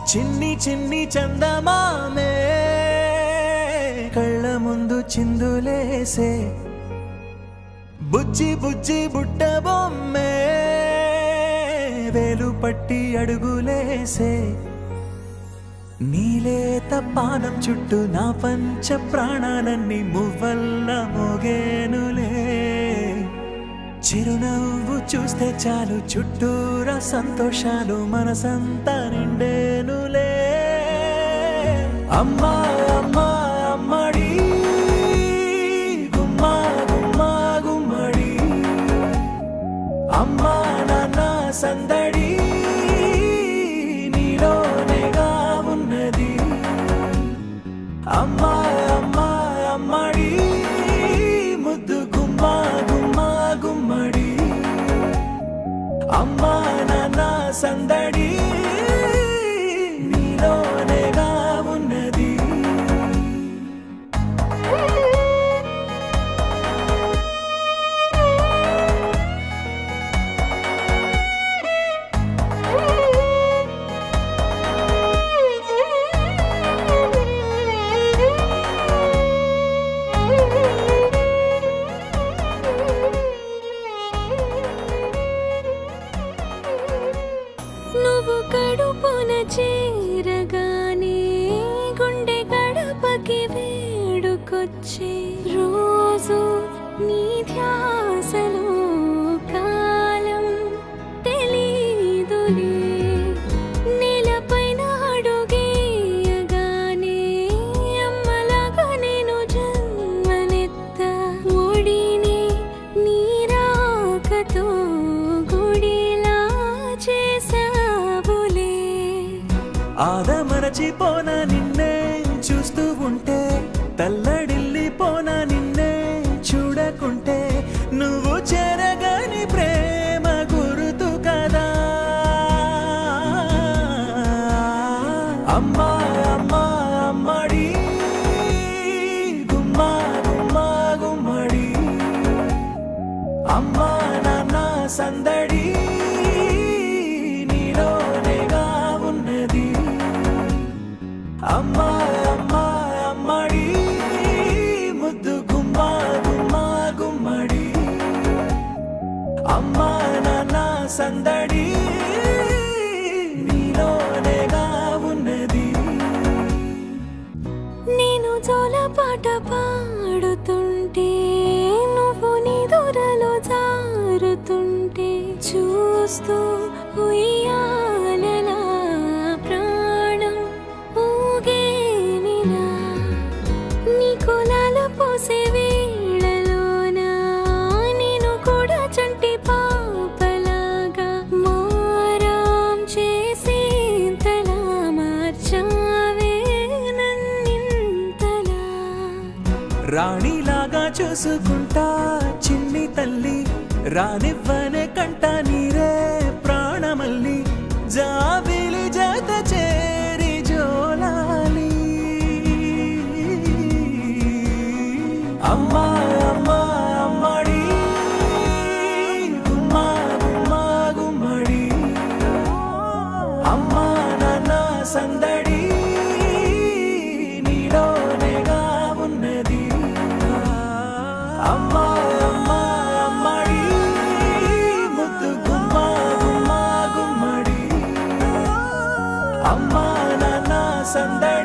చిన్ని చిన్ని చందమామే కళ్ళ ముందు చిందులేసే బుజ్జి బుజ్జి బుట్ట బొమ్మే వేలు పట్టి అడుగులేసే నీలేత పానం చుట్టూ నా పంచ ప్రాణాలన్నీ మువ్వల్ల మోగేనులే చిరునవ్వు చూస్తే చాలు చుట్టూరా సంతోషాలు మనసంతా నిండేనులే అమ్మా అమ్మా అమ్మడి గుమ్మా గుమ్మా గుమ్మడి అమ్మా నాన్న సందడి నీలోనేగా ఉన్నది అమ్మా అమ్మా అమ్మడి ముద్దు గుమ్మా గుమ్మా గుమ్మడి అమ్మా నాన్న సందడి నీలోనేగా ఉన్నది నువ్వు కడుపున చేరగానే గుండె గడపకి వేడుకొచ్చే రోజు నీ ధ్యాసలో కాలం తెలీదులే నేలపైన అడుగేయగానే అమ్మలాగా నేను జన్మనెత్త ఒడిని నీ రాకతో గుడిలా చేసావులే ఆదమరచిపోనా నిన్నే చూస్తూ ఉంటే తల్లడిల్లిపోనా నిన్నే చూడకుంటే నువ్వు చెరగని ప్రేమ గురుతు కదా అమ్మా అమ్మా అమ్మడి గుమ్మా గుమ్మా గుమ్మడి అమ్మా నాన్న సందడి నీలోనేగా ఉన్నది అమ్మా అమ్మా అమ్మడి ముద్దు గుమ్మా గుమ్మా గుమ్మడి అమ్మా నాన్న సందడి నీలోనేగా ఉన్నది నేను జోలపాట పాడుతుంటే నువ్వు నిదురలో జారుతుంటే చూస్తూ ఉయ్యాలలా ప్రాణం ఊగేనిలా నీ కులాల పోసే వేళలోన నేను కూడా చంటి పాపలాగా మారాం చేసేంతలా మార్చావే నన్నింతలా రాణిలాగా చూసుకుంటా చిన్ని తల్లి రానివ్వనే కంట నీరే ప్రాణమల్లి జాబిలి జత చేరి జోలాలి అమ్మా అమ్మా అమ్మడి గుమ్మా గుమ్మా గుమ్మడి అమ్మా నాన్న సందడి నీలోనేగా ఉన్నది అమ్మా అమ్మా అమ్మడి ముద్దు గుమ్మా గుమ్మా గుమ్మడి అమ్మా నాన్న సందడి